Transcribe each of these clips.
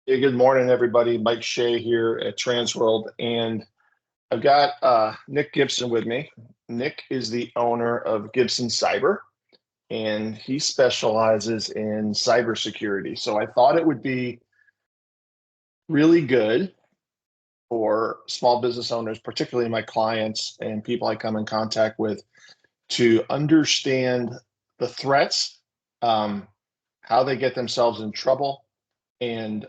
Hey, good morning, everybody. Mike Shea here at Transworld, and I've got Nick Gipson with me. Nick is the owner of Gipson Cyber, and he specializes in cybersecurity. So I thought it would be really good for small business owners, particularly my clients and people I come in contact with, to understand the threats, um, how they get themselves in trouble, and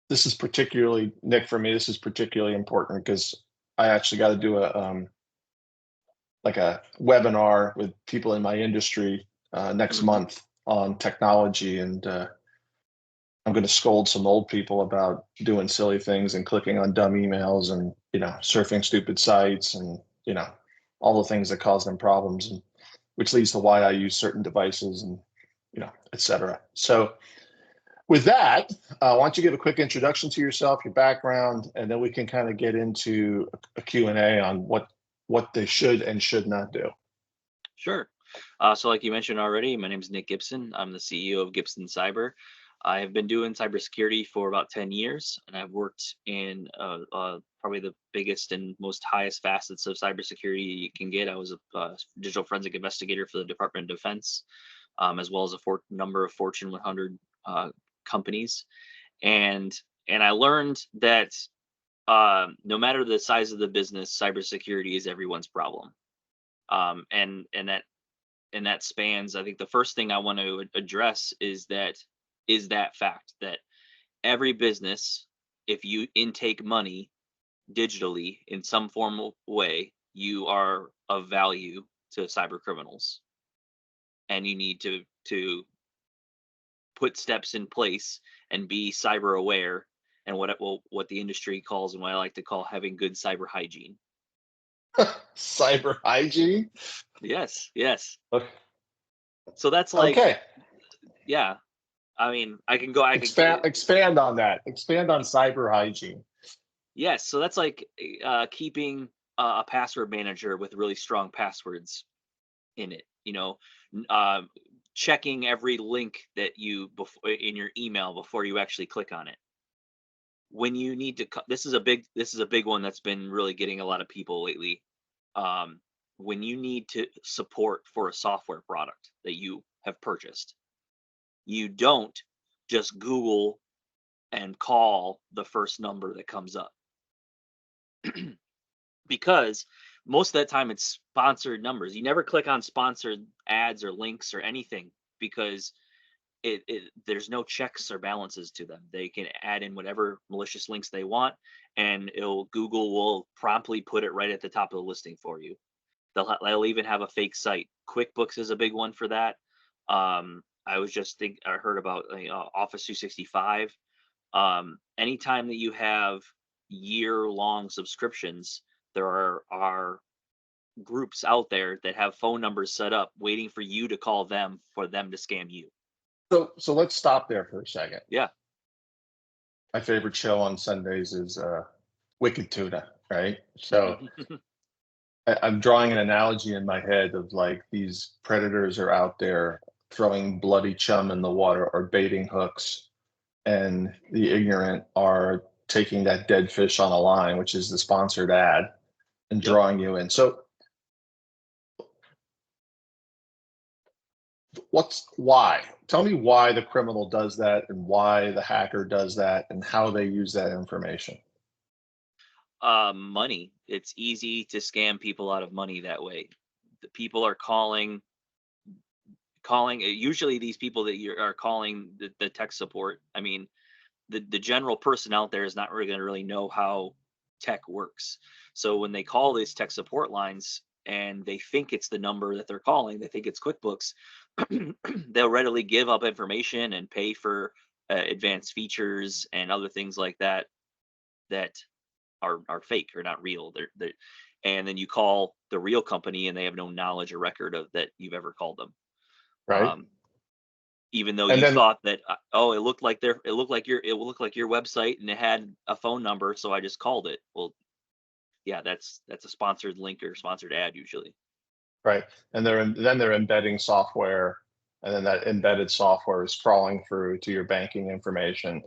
this is particularly, Nick, for me, this is particularly important because I actually got to do a webinar with people in my industry next Mhm. month on technology, and I'm going to scold some old people about doing silly things and clicking on dumb emails and surfing stupid sites and all the things that cause them problems, and which leads to why I use certain devices and et cetera. So with that, why don't you give a quick introduction to yourself, your background, and then we can kind of get into a Q&A on what they should and should not do. Sure. So like you mentioned already, my name is Nick Gibson. I'm the CEO of Gipson Cyber. I have been doing cybersecurity for about 10 years, and I've worked in probably the biggest and most highest facets of cybersecurity you can get. I was a digital forensic investigator for the Department of Defense, as well as a number of Fortune 100 companies. And and I learned that no matter the size of the business, cybersecurity is everyone's problem. And that spans, I think the first thing I want to address is that fact that every business, if you intake money digitally in some formal way, you are of value to cyber criminals, and you need to put steps in place and be cyber aware, and what the industry calls, and what I like to call, having good cyber hygiene. Cyber hygiene. Yes, yes. Okay. So that's like, Okay. yeah, I mean, I could Expand on that. Expand on cyber hygiene. yes, so that's like keeping a password manager with really strong passwords in it. Checking every link that you before in your email before you actually click on it. When you need to, this is a big one that's been really getting a lot of people lately. Um, when you need to support for a software product that you have purchased, you don't just Google and call the first number that comes up, because most of that time it's sponsored numbers. You never click on sponsored ads or links or anything, because there's no checks or balances to them. They can add in whatever malicious links they want, and Google will promptly put it right at the top of the listing for you. They'll even have a fake site. QuickBooks is a big one for that. I heard about Office 365. Anytime that you have year-long subscriptions, there are groups out there that have phone numbers set up waiting for you to call them for them to scam you. So let's stop there for a second. Yeah. My favorite show on Sundays is Wicked Tuna, right? So I'm drawing an analogy in my head of like these predators are out there throwing bloody chum in the water or baiting hooks, and the ignorant are taking that dead fish on a line, which is the sponsored ad, and Yep. drawing you in. So why? Tell me why the criminal does that and why the hacker does that and how they use that information. Money. It's easy to scam people out of money that way. The people are calling. Usually, these people that you are calling the tech support. I mean, the general person out there is not really going to really know how tech works. So when they call these tech support lines and they think it's the number that they're calling, they think it's QuickBooks, they'll readily give up information and pay for advanced features and other things like that that are fake or not real. And then you call the real company and they have no knowledge or record of that you've ever called them. Right? Um, Even though And you then thought that, it looked like your website and it had a phone number, so I just called it. Well, yeah, that's a sponsored link or sponsored ad usually. right, and then they're embedding software and then that embedded software is crawling through to your banking information.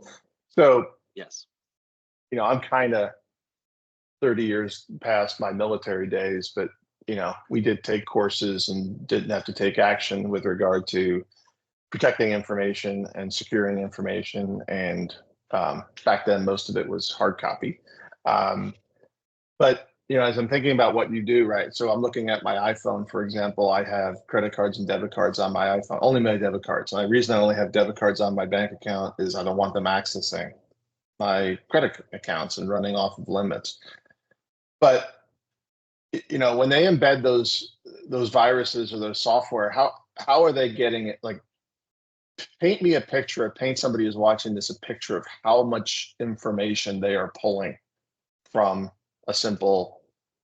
So, Yes. I'm kind of 30 years past my military days, but we did take courses and didn't have to take action with regard to protecting information and securing information. And back then, most of it was hard copy. But as I'm thinking about what you do, right? So I'm looking at my iPhone, for example. I have credit cards and debit cards on my iPhone, only my debit cards. And the reason I only have debit cards on my bank account is I don't want them accessing my credit accounts and running off of limits. But when they embed those viruses or those software, how are they getting it? Like, paint me a picture, paint somebody who's watching this a picture of how much information they are pulling from a simple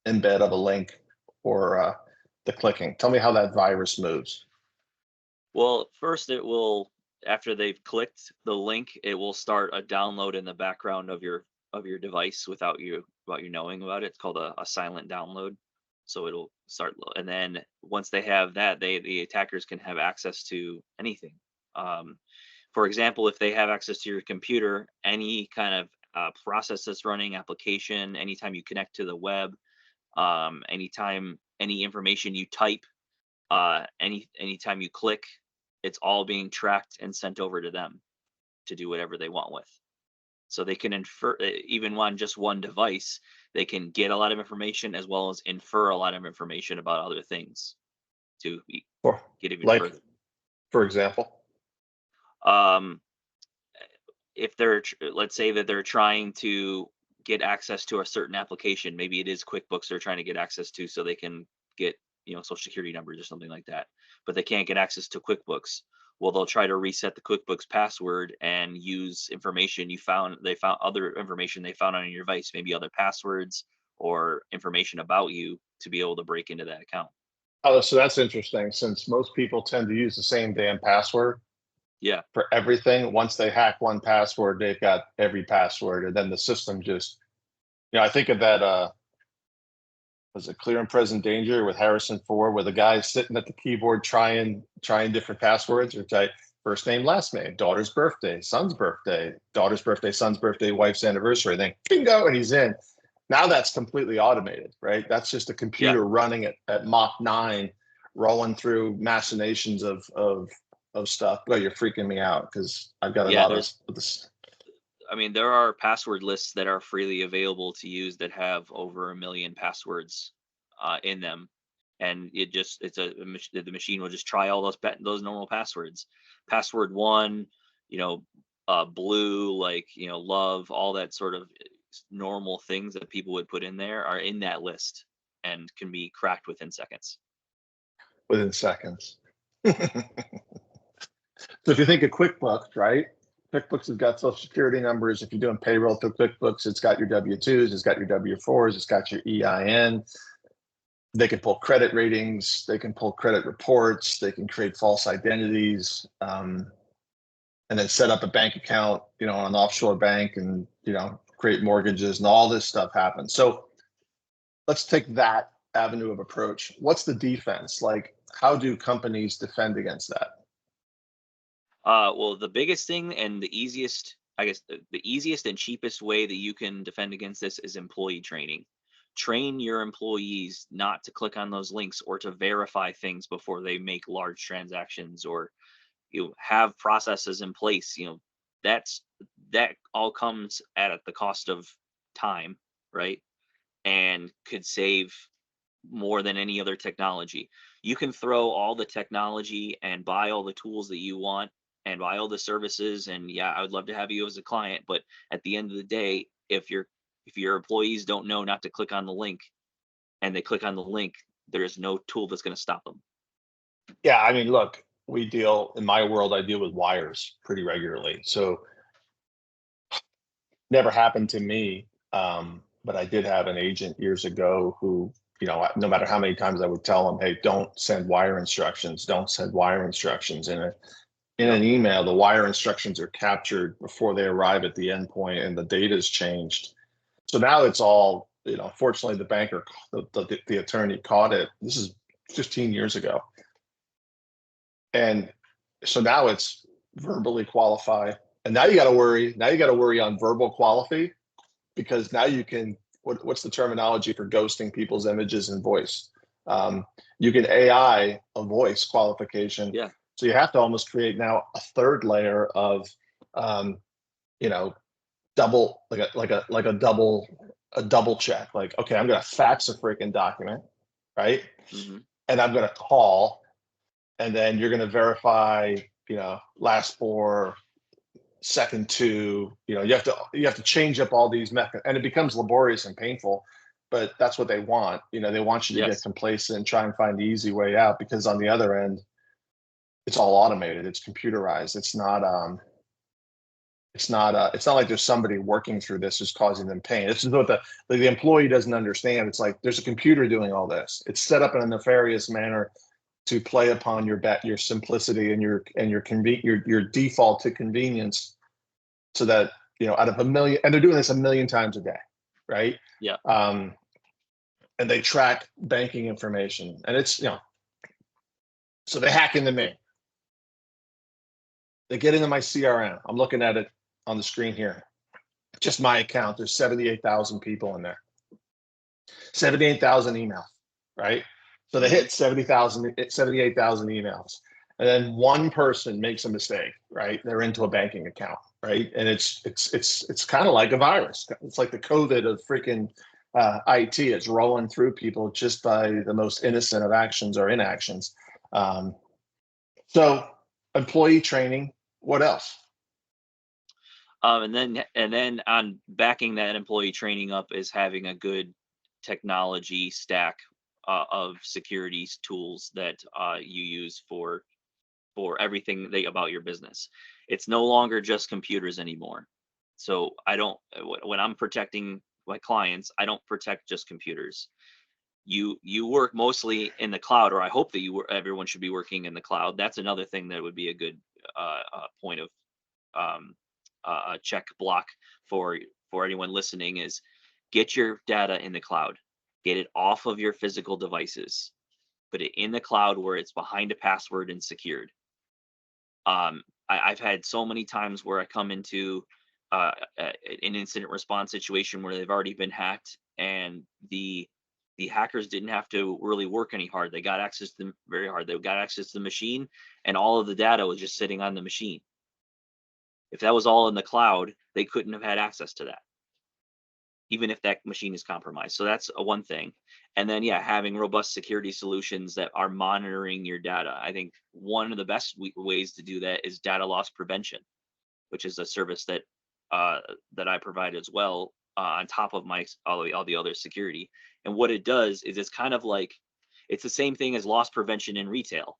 embed of a link or the clicking. Tell me how that virus moves. Well, first it will, after they've clicked the link, it will start a download in the background of your device without you knowing about it. It's called a silent download. So it'll start, and then once they have that, the attackers can have access to anything. For example, if they have access to your computer, any kind of process that's running, application, anytime you connect to the web, anytime any information you type, anytime you click, it's all being tracked and sent over to them to do whatever they want with. So they can infer, even on just one device, they can get a lot of information as well as infer a lot of information about other things to get even further. For example, if let's say that they're trying to get access to a certain application, maybe it is QuickBooks they're trying to get access to so they can get social security numbers or something like that, but they can't get access to QuickBooks. Well, they'll try to reset the QuickBooks password and use information they found other information they found on your device, maybe other passwords or information about you, to be able to break into that account. Oh, so that's interesting, since most people tend to use the same damn password. Yeah. For everything. Once they hack one password, they've got every password, and then the system just, I think of that. Was it Clear and Present Danger with Harrison Ford, where the guy's sitting at the keyboard trying different passwords, or type first name, last name, daughter's birthday, son's birthday, daughter's birthday, son's birthday, wife's anniversary. Then bingo, and he's in. Now that's completely automated, right? That's just a computer running at Mach 9, rolling through machinations of stuff. Well, you're freaking me out because I've got a lot of this. I mean, there are password lists that are freely available to use that have over 1 million passwords in them, and the machine will just try all those normal passwords. Password 1, blue, like love, all that sort of normal things that people would put in there are in that list and can be cracked within seconds. Within seconds. So if you think of QuickBooks, right? QuickBooks has got Social Security numbers. If you're doing payroll through QuickBooks, it's got your W-2s, it's got your W-4s, it's got your EIN. They can pull credit ratings, they can pull credit reports, they can create false identities, and then set up a bank account, on an offshore bank, and create mortgages, and all this stuff happens. So let's take that avenue of approach. What's the defense? Like, how do companies defend against that? Well, the biggest thing and the easiest, I guess, the easiest and cheapest way that you can defend against this is employee training. Train your employees not to click on those links or to verify things before they make large transactions, or have processes in place. That all comes at the cost of time, right? And could save more than any other technology. You can throw all the technology and buy all the tools that you want and buy all the services, and I would love to have you as a client, but at the end of the day, if your employees don't know not to click on the link and they click on the link, there is no tool that's going to stop them. Yeah, I mean, look, in my world, I deal with wires pretty regularly. So never happened to me, but I did have an agent years ago who, no matter how many times I would tell him, hey, don't send wire instructions, don't send wire instructions. In an email, the wire instructions are captured before they arrive at the endpoint, and the data is changed. So now it's all, fortunately the banker, the attorney caught it. This is 15 years ago. And So now it's verbally qualify. And now you got to worry. Now you got to worry on verbal quality, because now you can, what's the terminology for ghosting people's images and voice? You can AI a voice qualification. Yeah. So you have to almost create now a third layer of, you know, double, like a double check. Like, okay, I'm going to fax a freaking document, right? Mm-hmm. And I'm going to call, and then you're going to verify, last four, second two. You have to change up all these methods, and it becomes laborious and painful. But that's what they want. They want you to get Yes. complacent and try and find the easy way out, because on the other end, it's all automated. It's computerized. It's not like there's somebody working through this who's causing them pain. This is what the employee doesn't understand. It's like there's a computer doing all this. It's set up in a nefarious manner to play upon your simplicity and your default to convenience, so that out of a million, and they're doing this a million times a day, right? Yeah. And they track banking information, and it's so they hack into me. They get into my CRM. I'm looking at it on the screen here. Just my account. There's 78,000 people in there. 78,000 emails, right? So they hit 78,000 emails. And then one person makes a mistake, right? They're into a banking account, right? And it's kind of like a virus. It's like the COVID of freaking IT. It's rolling through people just by the most innocent of actions or inactions. So employee training. What else? And then on backing that employee training up is having a good technology stack of security tools that you use for everything about your business. It's no longer just computers anymore. So when I'm protecting my clients, I don't protect just computers. You work mostly in the cloud, or I hope that everyone should be working in the cloud. That's another thing that would be a good point of check block for anyone listening, is get your data in the cloud. Get it off of your physical devices. Put it in the cloud where it's behind a password and secured. I've had so many times where I come into an incident response situation where they've already been hacked, and the hackers didn't have to really work any hard. They got access to them very hard. They got access to the machine, and all of the data was just sitting on the machine. If that was all in the cloud, they couldn't have had access to that, even if that machine is compromised. So that's one thing. And then, having robust security solutions that are monitoring your data. I think one of the best ways to do that is data loss prevention, which is a service that I provide as well, on top of all the other security. And what it does is it's the same thing as loss prevention in retail.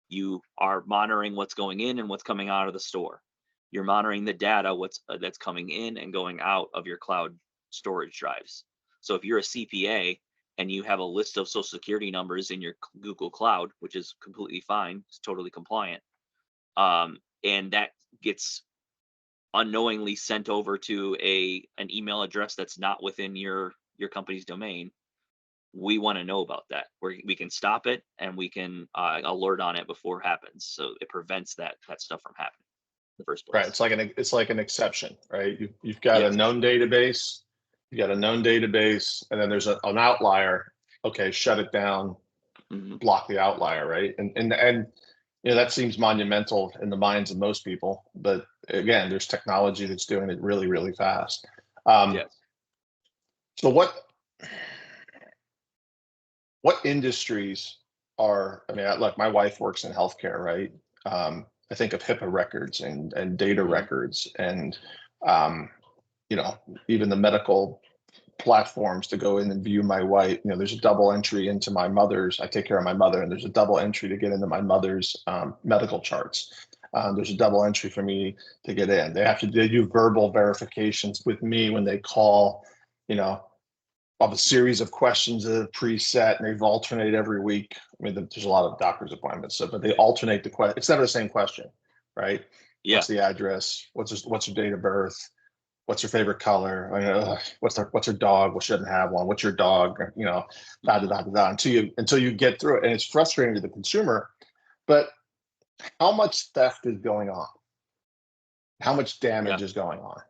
You are monitoring what's going in and what's coming out of the store. You're monitoring the data, that's coming in and going out of your cloud storage drives. So if you're a CPA and you have a list of social security numbers in your Google Cloud, which is completely fine, it's totally compliant, and that gets unknowingly sent over to an email address that's not within your company's domain, we want to know about that. We can stop it, and we can alert on it before it happens, so it prevents that stuff from happening in the first place. Right. It's like an exception, right? You've got a known database. You got a known database, and then there's an outlier. Okay, shut it down. Mm-hmm. Block the outlier, right? And that seems monumental in the minds of most people, but again, there's technology that's doing it really, really fast. Yes. So what industries are? I mean, look, my wife works in healthcare, right? I think of HIPAA records and data records, and even the medical platforms to go in and view my wife. There's a double entry into my mother's. I take care of my mother, and there's a double entry to get into my mother's medical charts. There's a double entry for me to get in. They do verbal verifications with me when they call. Of a series of questions that are preset, and they've alternated every week. I mean, there's a lot of doctor's appointments, but they alternate the question. It's never the same question, right? Yeah. What's the address? What's your date of birth? What's your favorite color? What's her dog? Well, she doesn't have one. What's your dog? Until you get through it, and it's frustrating to the consumer. But how much theft is going on? How much Yeah, damage is going on? How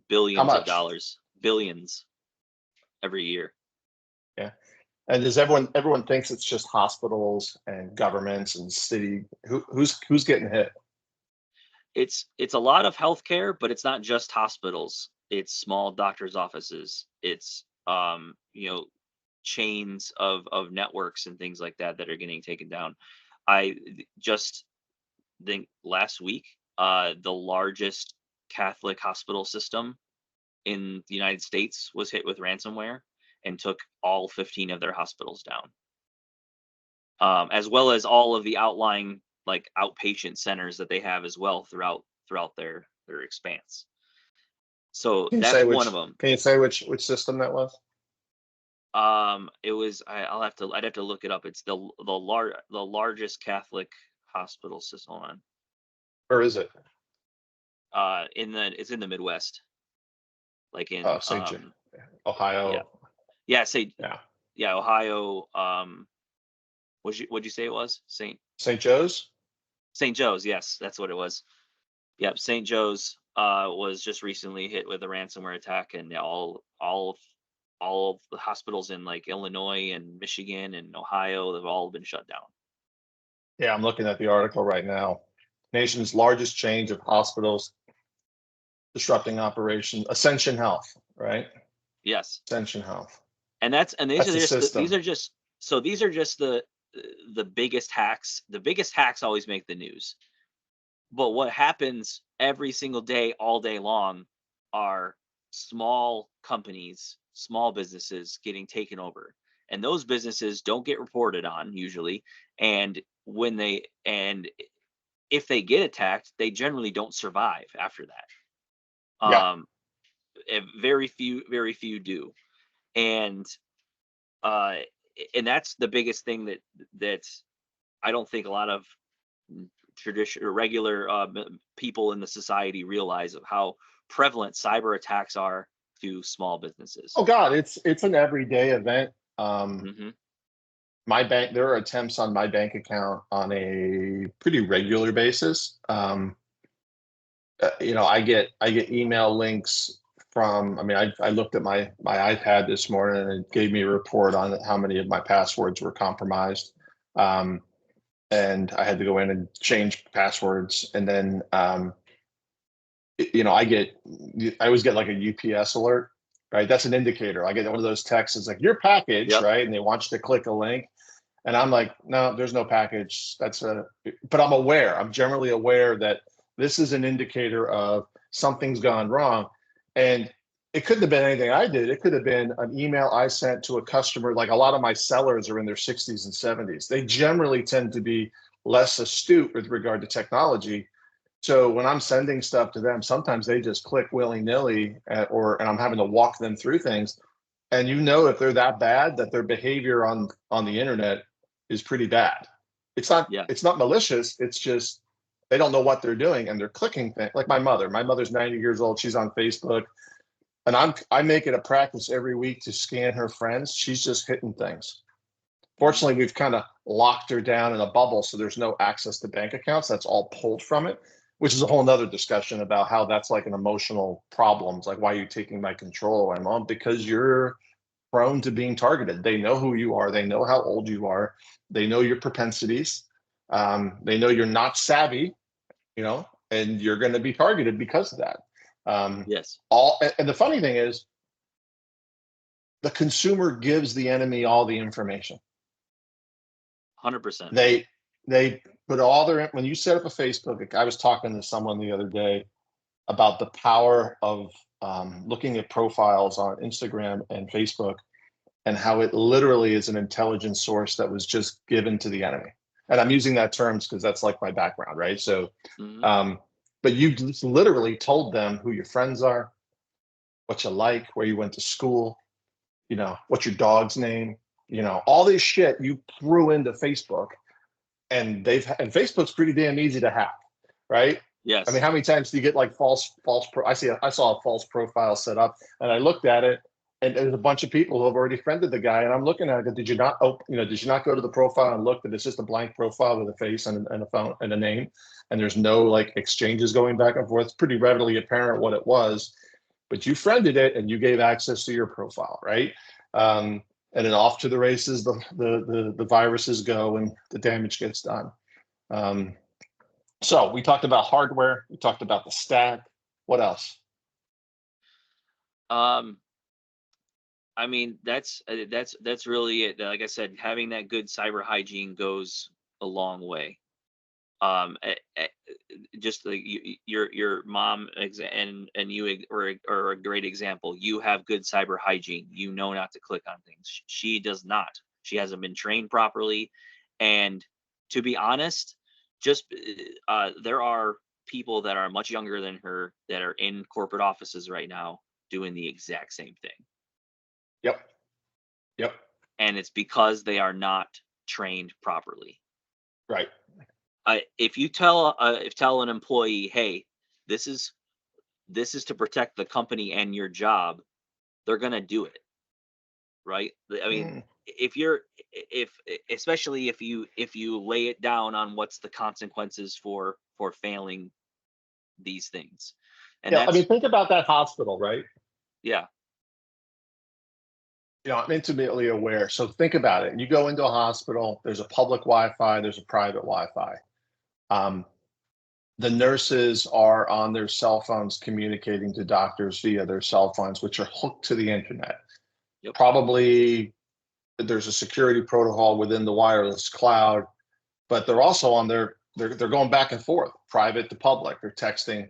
billions of much? dollars, billions every year. Yeah. And does everyone thinks it's just hospitals and governments and city? Who's getting hit? It's a lot of healthcare, but it's not just hospitals. It's small doctors' offices. It's chains of networks and things like that that are getting taken down. I just think last week, the largest Catholic hospital system in the United States was hit with ransomware and took all 15 of their hospitals down, as well as all of the outlying like outpatient centers that they have as well throughout their expanse. So Can you that's say one which? of them. Can you say which system that was? It was I'd have to look it up. It's the largest Catholic hospital system. Hold on. Or is it It's in the Midwest, like in St. Joe, yeah, Ohio? yeah, say, Yeah, yeah, Ohio. What'd you say it was? St. Joe's. St. Joe's, yes, that's what it was. Yep, St. Joe's was just recently hit with a ransomware attack, and all of the hospitals in like Illinois and Michigan and Ohio, they've all been shut down. Yeah, I'm looking at the article right now. Nation's largest chain of hospitals disrupting operation. Ascension Health, right? Yes, Ascension Health. and That's the system. these are just the biggest hacks. The biggest hacks always make the news. But what happens every single day, all day long, are small companies, small businesses getting taken over. And those businesses don't get reported on usually. And if they get attacked, they generally don't survive after that. Yeah. Very few do. And uh, and that's the biggest thing that I don't think a lot of tradition or regular people in the society realize of how prevalent cyber attacks are to small businesses. Oh God, it's an everyday event. Hmm. My bank, there are attempts on my bank account on a pretty regular basis. I get email links from. I mean, I looked at my iPad this morning and it gave me a report on how many of my passwords were compromised. Um, and I had to go in and change passwords. And then, I always get like a UPS alert, right? That's an indicator. I get one of those texts. It's like your package, Yep. right? And they want you to click a link. And I'm like, no, there's no package. But I'm aware. I'm generally aware that this is an indicator of something's gone wrong. And it couldn't have been anything I did. It could have been an email I sent to a customer. Like a lot of my sellers are in their 60s and 70s. They generally tend to be less astute with regard to technology. So when I'm sending stuff to them, sometimes they just click willy-nilly, and I'm having to walk them through things. And if they're that bad, that their behavior on the internet is pretty bad. It's not Yeah. it's not malicious. It's just they don't know what they're doing and they're clicking things. Like my mother. My mother's 90 years old. She's on Facebook, and I make it a practice every week to scan her friends. She's just hitting things. Mhm. Fortunately, we've kind of locked her down in a bubble, so there's no access to bank accounts. That's all pulled from it, which is a whole nother discussion about how that's like an emotional problem. It's like, why are you taking my control? I'm on because you're prone to being targeted. They know who you are. They know how old you are. They know your propensities. They know you're not savvy, and you're going to be targeted because of that. Yes. And the funny thing is, the consumer gives the enemy all the information. 100%. They put all when you set up a Facebook. I was talking to someone the other day about the power of looking at profiles on Instagram and Facebook, and how it literally is an intelligence source that was just given to the enemy. And I'm using that terms because that's like my background, right? So, Hmm. but you just literally told them who your friends are, what you like, where you went to school, what's your dog's name, all this shit you threw into Facebook, and Facebook's pretty damn easy to hack, right? I mean, Yes. how many times do you get like false I saw a false profile set up, and I looked at it, and there's a bunch of people who have already friended the guy, and I'm looking at it. Did you not open? Did you not go to the profile and look that it's just a blank profile with a face and a phone and a name, and there's no like exchanges going back and forth? It's pretty readily apparent what it was, but you friended it and you gave access to your profile, right? And then off to the races the viruses go and the damage gets done. So we talked about hardware. We talked about the stack. What else? I mean, that's really it. Like I said, having that good cyber hygiene goes a long way. Just like your mom and you are a great example. You have good cyber hygiene. You know not to click on things. She does not. She hasn't been trained properly, and to be honest, just there are people that are much younger than her that are in corporate offices right now doing the exact same thing. Yep. Yep. And it's because they are not trained properly. Right. If you tell an employee, hey, this is to protect the company and your job, they're gonna do it, right? I mean, if especially if you lay it down on what's the consequences for failing these things, and Yeah. I mean, that's think about that hospital, right? yeah, I'm intimately aware. So think about it. You go into a hospital, there's a public Wi-Fi, there's a private Wi-Fi. The nurses are on their cell phones communicating to doctors via their cell phones, which are hooked to the internet. yep. Probably there's a security protocol within the wireless cloud, but they're also on they're going back and forth, private to public. They're texting,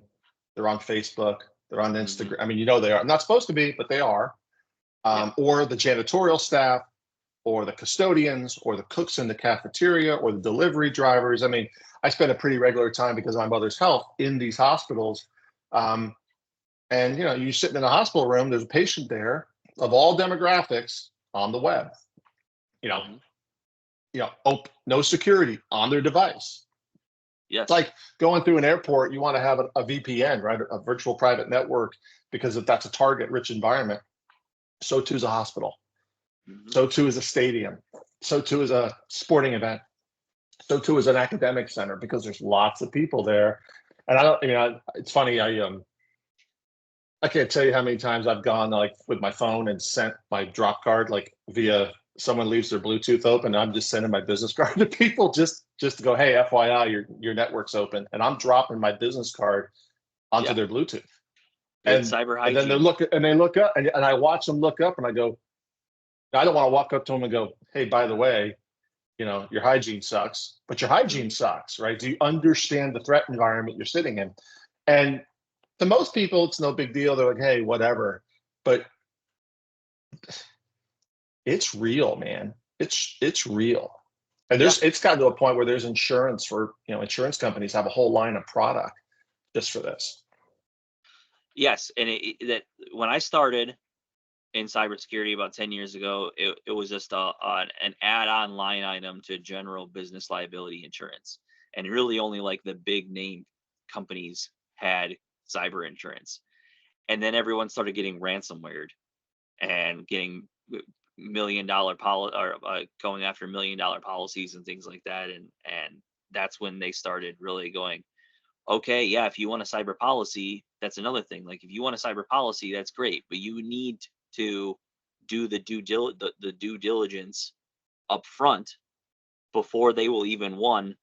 they're on Facebook, they're on Instagram. I mean, they are not supposed to be, but they are. Or the janitorial staff, or the custodians, or the cooks in the cafeteria, or the delivery drivers. I mean, I spend a pretty regular time because of my mother's health in these hospitals. And you sitting in a hospital room, there's a patient there of all demographics on the web. No security on their device. Yes. It's like going through an airport, you want to have a VPN, right? A virtual private network, because if that's a target rich environment, so too is a hospital. So too is a stadium. So too is a sporting event. So too is an academic center, because there's lots of people there. And it's funny. I can't tell you how many times I've gone like with my phone and sent my drop card, like via someone leaves their Bluetooth open. I'm just sending my business card to people just to go, hey, FYI, your network's open, and I'm dropping my business card onto their Bluetooth. Good cyber hygiene. And then they look up, and I watch them look up, and I go, I don't want to walk up to them and go, hey, by the way, your hygiene sucks, but your hygiene sucks, right? Do you understand the threat environment you're sitting in? And to most people, it's no big deal. They're like, hey, whatever. But it's real, man. It's real. And it's gotten to a point where there's insurance for, insurance companies have a whole line of product just for this. Yes. And that when I started in cybersecurity about 10 years ago, it was just an add-on line item to general business liability insurance. And really only like the big name companies had cyber insurance. And then everyone started getting ransomwared and getting $1 million going after $1 million policies and things like that. And that's when they started really going, okay, yeah, if you want a cyber policy, that's another thing. Like if you want a cyber policy, that's great, but you need to do the due diligence up front before they will even write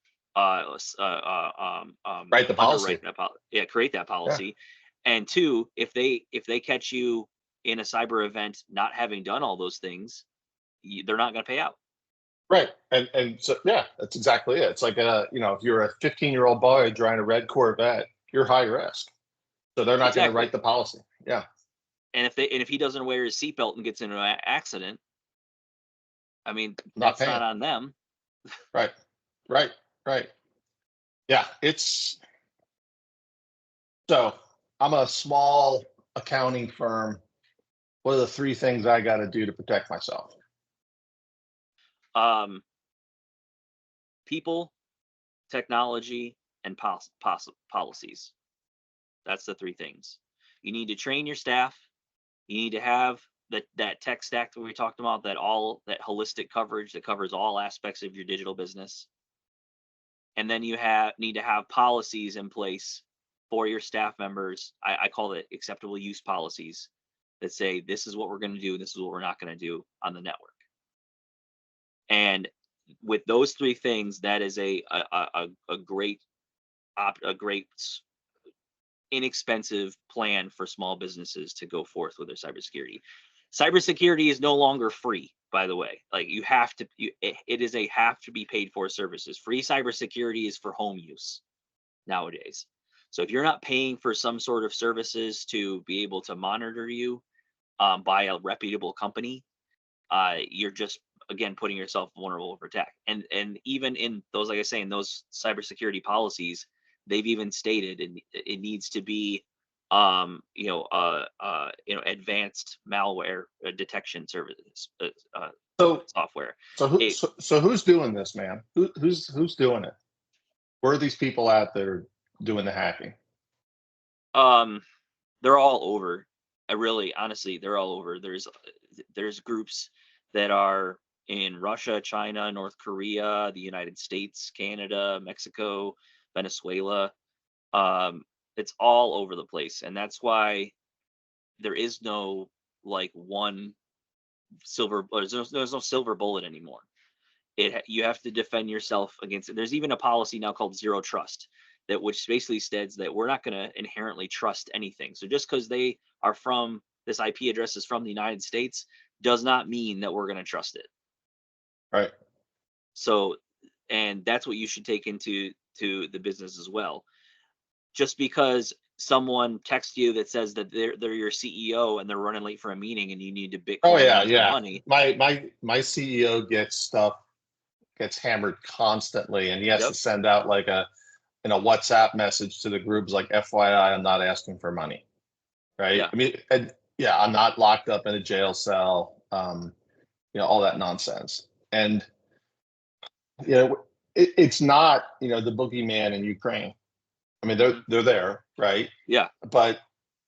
the policy. Create that policy. And two, if they catch you in a cyber event not having done all those things, they're not going to pay out. Right. And so, that's exactly it. It's like, if you're a 15-year-old boy driving a red Corvette, you're high risk. So they're not going to write the policy. Yeah. And if he doesn't wear his seatbelt and gets into an accident, I mean, not on them. Right. Yeah. So I'm a small accounting firm. What are the 3 things I got to do to protect myself? People, technology, and policies. That's the 3 things. You need to train your staff. You need to have that tech stack that we talked about, that holistic coverage that covers all aspects of your digital business. And then you need to have policies in place for your staff members. I call it acceptable use policies that say this is what we're going to do, this is what we're not going to do on the network. And with those three things, that is a great inexpensive plan for small businesses to go forth with their cybersecurity. Cybersecurity is no longer free, by the way. Like, you have to, it is a have to be paid for services. Free cybersecurity is for home use nowadays. So if you're not paying for some sort of services to be able to monitor you by a reputable company, you're just, again, putting yourself vulnerable for attack. And even in those, like I say, in those cybersecurity policies, they've even stated it needs to be advanced malware detection services So software. so who's doing this, man? Who's doing it? Where are these people at that are doing the hacking? They're all over. Honestly, they're all over. There's groups that are in Russia, China, North Korea, the United States, Canada, Mexico, Venezuela. It's all over the place, and that's why there is no like one silver. There's no silver bullet anymore. You have to defend yourself against it. There's even a policy now called zero trust, which basically states that we're not going to inherently trust anything. So just because they are from this IP address is from the United States does not mean that we're going to trust it. Right. So, and that's what you should take into the business as well. Just because someone texts you that says that they're your CEO and they're running late for a meeting and you need to Bitcoin money. My CEO gets hammered constantly, and he has to send out like a WhatsApp message to the groups like, FYI, I'm not asking for money. Right. Yeah. I mean, I'm not locked up in a jail cell. All that nonsense. And it's not the boogeyman in Ukraine. I mean, they're there, right? Yeah. But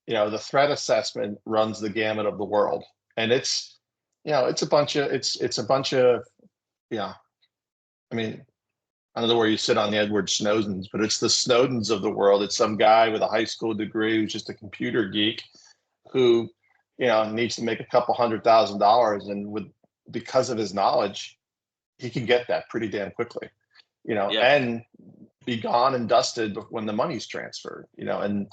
the threat assessment runs the gamut of the world, and it's a bunch of I mean, I don't know where you sit on the Edward Snowdens, but it's the Snowdens of the world. It's some guy with a high school degree who's just a computer geek who needs to make a couple $100,000, and because of his knowledge, he can get that pretty damn quickly, and be gone and dusted when the money's transferred, and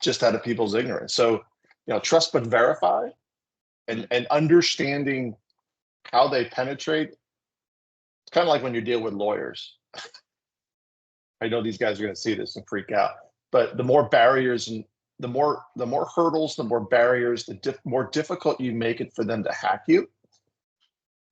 just out of people's ignorance. So, trust but verify, and understanding how they penetrate. It's kind of like when you deal with lawyers. I know these guys are going to see this and freak out, but the more barriers and the more hurdles, the more barriers, the more difficult you make it for them to hack you,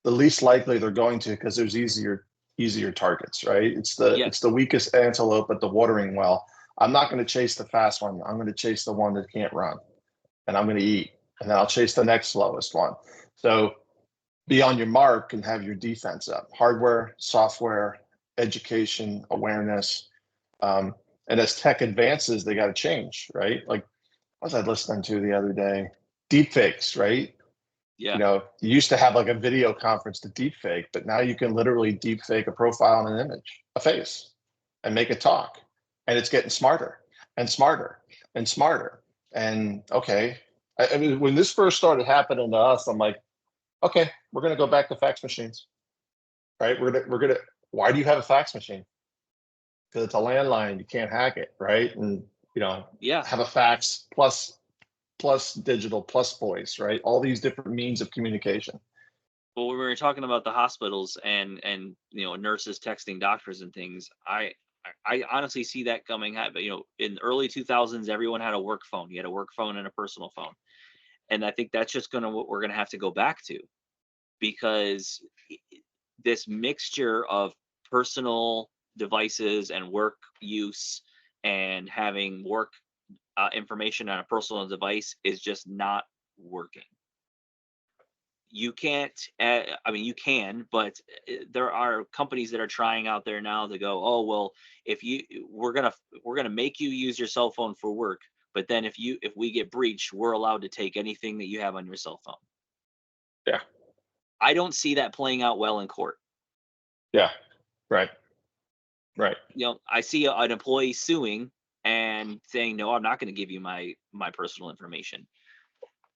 the least likely they're going to, because there's easier targets, right? It's the weakest antelope at the watering well. I'm not going to chase the fast one. I'm going to chase the one that can't run, and I'm going to eat, and then I'll chase the next slowest one. So be on your mark and have your defense up. Hardware, software, education, awareness. And as tech advances, they got to change, right? Like, what was I listening to the other day? Deepfakes, right? Yeah. You used to have like a video conference to deepfake, but now you can literally deepfake a profile and an image, a face, and make it talk. And it's getting smarter and smarter and smarter. And okay, I mean, when this first started happening to us, I'm like, okay, we're going to go back to fax machines, right? Why do you have a fax machine? Because it's a landline, you can't hack it, right? And have a fax plus digital plus voice, right? All these different means of communication. Well, we were talking about the hospitals and nurses texting doctors and things. I honestly see that coming. But in the early 2000s, everyone had a work phone. You had a work phone and a personal phone, and I think that's just what we're gonna have to go back to, because this mixture of personal devices and work use and having work information on a personal device is just not working. You can't, you can, but there are companies that are trying out there now to go, oh, well, we're going to make you use your cell phone for work, But then if we get breached, we're allowed to take anything that you have on your cell phone. Yeah. I don't see that playing out well in court. Yeah. Right. Right. I see an employee suing and saying, no, I'm not going to give you my personal information.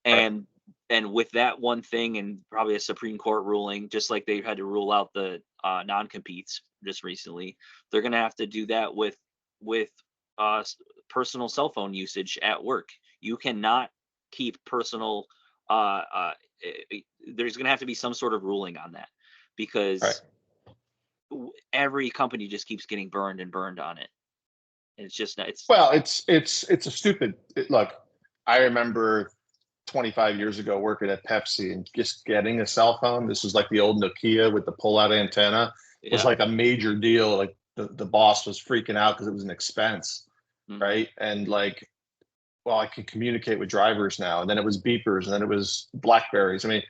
Right. And with that one thing, and probably a Supreme Court ruling, just like they've had to rule out the non-competes just recently, they're going to have to do that with personal cell phone usage at work. You cannot keep personal. There's going to have to be some sort of ruling on that, because every company just keeps getting burned and burned on it. It's just it's Well, it's a stupid look. I remember 25 years ago working at Pepsi and just getting a cell phone. This was like the old Nokia with the pull-out antenna. It was like a major deal. Like the boss was freaking out because it was an expense, right? And like, well, I can communicate with drivers now. And then it was beepers, and then it was Blackberries. I mean,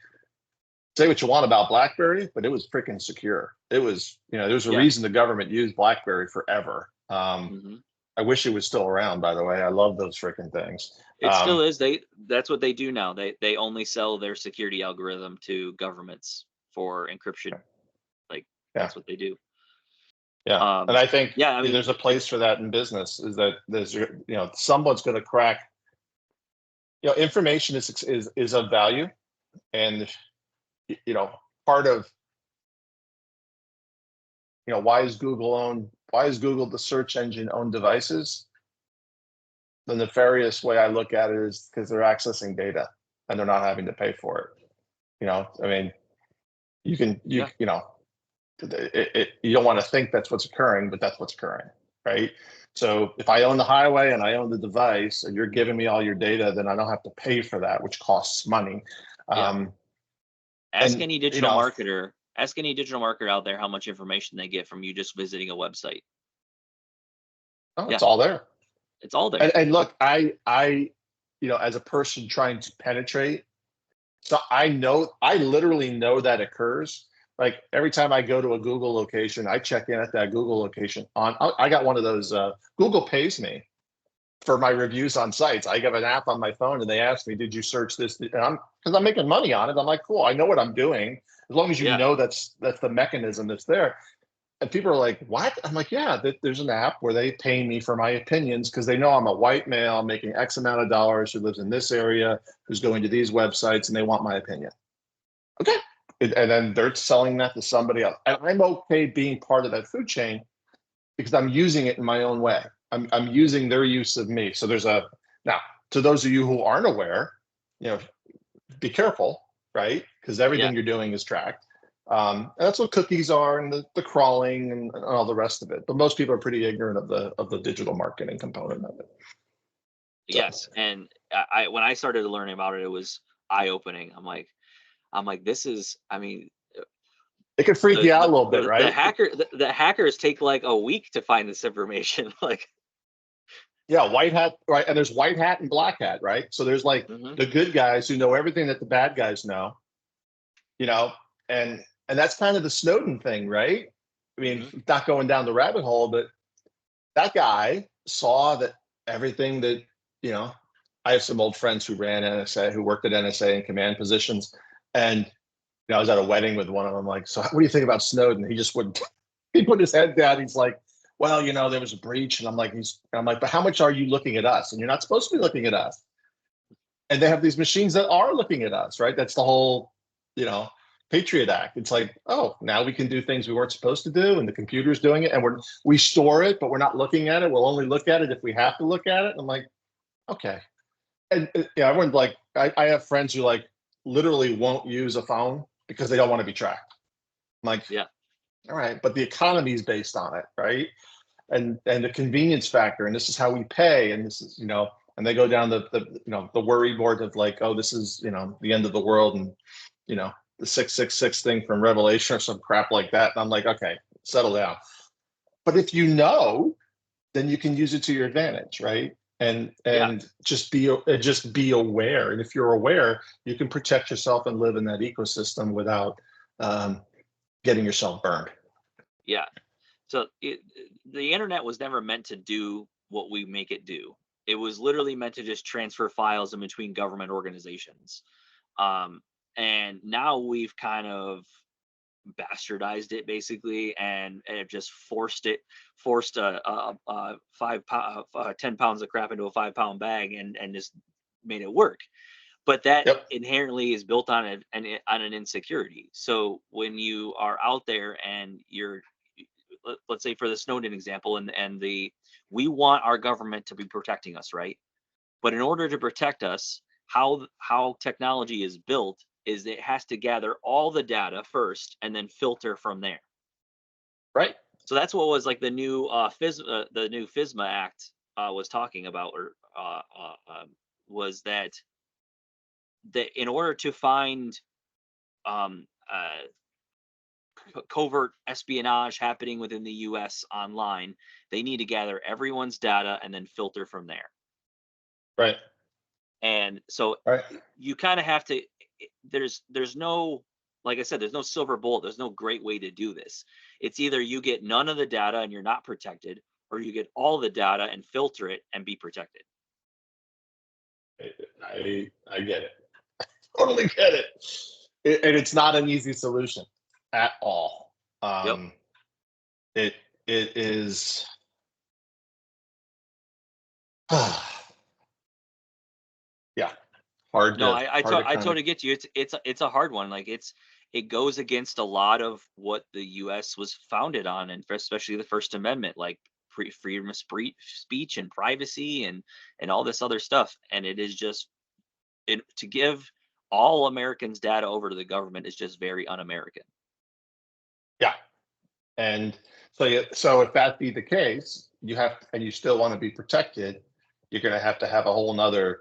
say what you want about BlackBerry, but it was freaking secure. It was, there's a reason the government used BlackBerry forever. I wish it was still around, by the way. I love those freaking things. It still is. That's what they do now. They only sell their security algorithm to governments for encryption. That's what they do. Yeah. And I think I mean, there's a place for that in business, is that there's, someone's going to crack, information is of value. And, part of, why is Google the search engine owned devices? The nefarious way I look at it is because they're accessing data and they're not having to pay for it. I mean, you don't want to think that's what's occurring, but that's what's occurring, right? So if I own the highway and I own the device and you're giving me all your data, then I don't have to pay for that, which costs money. Ask any digital marketer. Ask any digital marketer out there how much information they get from you just visiting a website. Oh, it's all there. It's all there. And look, I as a person trying to penetrate, so I literally know that occurs. Like every time I go to a Google location, I check in at that Google location. I got one of those. Google pays me for my reviews on sites. I have an app on my phone, and they ask me, "Did you search this?" And because I'm making money on it, I'm like, "Cool, I know what I'm doing." As long as you know that's the mechanism that's there. And people are like, "What?" I'm like, "Yeah, there's an app where they pay me for my opinions because they know I'm a white male making X amount of dollars who lives in this area, who's going to these websites, and they want my opinion." Okay. And then they're selling that to somebody else. And I'm okay being part of that food chain because I'm using it in my own way. I'm using their use of me. So now, to those of you who aren't aware, be careful, right? Because everything you're doing is tracked. And that's what cookies are, and the crawling and all the rest of it. But most people are pretty ignorant of the digital marketing component of it. So. Yes, and when I started learning about it, it was eye-opening. I'm like, this is. I mean, it could freak you out a little bit, right? The hackers take like a week to find this information. Yeah, white hat, right? And there's white hat and black hat, right? So there's like the good guys who know everything that the bad guys know, and that's kind of the Snowden thing, right? I mean, not going down the rabbit hole, but that guy saw that everything that, I have some old friends who ran NSA, who worked at NSA in command positions. And I was at a wedding with one of them, like, "So what do you think about Snowden?" He just wouldn't, he put his head down. He's like, "Well, there was a breach." And I'm like, "But how much are you looking at us? And you're not supposed to be looking at us." And they have these machines that are looking at us, right? That's the whole, Patriot Act. It's like, oh, now we can do things we weren't supposed to do, and the computer's doing it, and we store it, but we're not looking at it. We'll only look at it if we have to look at it. And I'm like, okay. And everyone's like, I have friends who like literally won't use a phone because they don't want to be tracked. I'm like, yeah, all right, but the economy is based on it, right? And the convenience factor, and this is how we pay, and this is, and they go down the worry board of like, oh, this is, the end of the world, and the 666 thing from Revelation or some crap like that. And I'm like, okay, settle down. But if then you can use it to your advantage, right? And just be aware. And if you're aware, you can protect yourself and live in that ecosystem without getting yourself burned. Yeah. So the internet was never meant to do what we make it do. It was literally meant to just transfer files in between government organizations. And now we've kind of bastardized it basically, and have just forced 10 pounds of crap into a 5-pound bag, and just made it work. But that Yep. inherently is built on an insecurity. So when you are out there and let's say for the Snowden example, and we want our government to be protecting us, right? But in order to protect us, how technology is built is it has to gather all the data first and then filter from there. Right. So that's what was like the new FISMA Act was talking about, or was that in order to find um, covert espionage happening within the U.S. online, they need to gather everyone's data and then filter from there. Right. And so Right. you kind of have to. There's no, like I said, there's no silver bullet. There's no great way to do this. It's either you get none of the data and you're not protected, or you get all the data and filter it and be protected. I get it. Totally get it. And it's not an easy solution at all. Yep. It is. Yeah, hard No, to I hard to kind of. totally get you. It's a hard one. Like it goes against a lot of what the U.S. was founded on, and especially the First Amendment, like freedom of speech and privacy and all this other stuff. And it is just to give all Americans data over to the government is just very un-American. Yeah, and so if that be the case, and you still want to be protected, you're going to have a whole nother.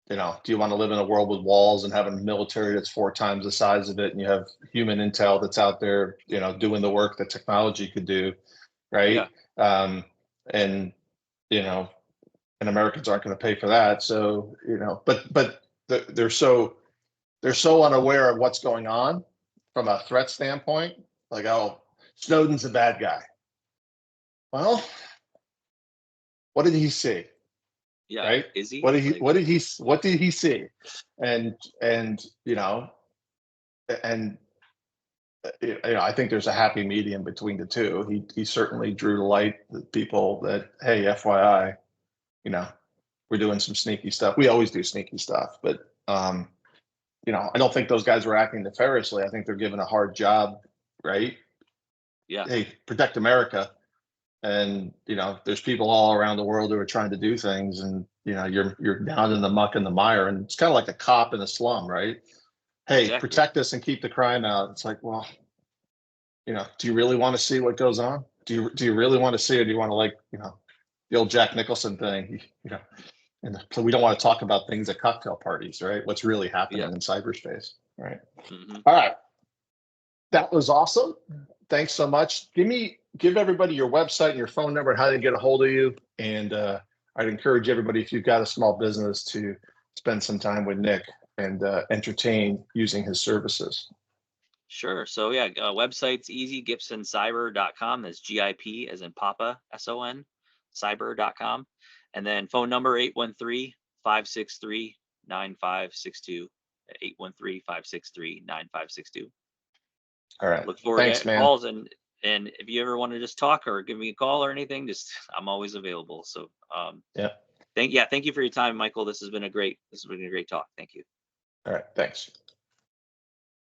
Do you want to live in a world with walls and have a military that's 4 times the size of it, and you have human intel that's out there, doing the work that technology could do, right? Yeah. And and Americans aren't going to pay for that. So but they're so unaware of what's going on from a threat standpoint. Like, oh, Snowden's a bad guy. Well, what did he see? Yeah. Right? Is he? What did he see? And I think there's a happy medium between the two. He certainly drew to light the people that, hey, FYI, we're doing some sneaky stuff. We always do sneaky stuff, but I don't think those guys were acting nefariously. I think they're given a hard job, right? Yeah. Hey, protect America. And there's people all around the world who are trying to do things, and you're down in the muck and the mire, and it's kind of like a cop in a slum, right? Hey, Exactly. protect us and keep the crime out. It's like, well, do you really want to see what goes on? Do you really want to see, or do you want to, the old Jack Nicholson thing, and so we don't want to talk about things at cocktail parties, right? What's really happening in cyberspace, right? Mm-hmm. All right, that was awesome. Thanks so much. Give everybody your website and your phone number and how they get a hold of you. And I'd encourage everybody, if you've got a small business, to spend some time with Nick and entertain using his services. Sure. So yeah, website's easy, gipsoncyber.com. That's GIP as in Papa, SON, cyber.com. And then phone number 813-563-9562, 813-563-9562. All right. Look forward Thanks, to man. calls, and if you ever want to just talk or give me a call or anything, I'm always available. So Yeah. Thank you for your time, Michael. This has been a great talk. Thank you. All right. Thanks.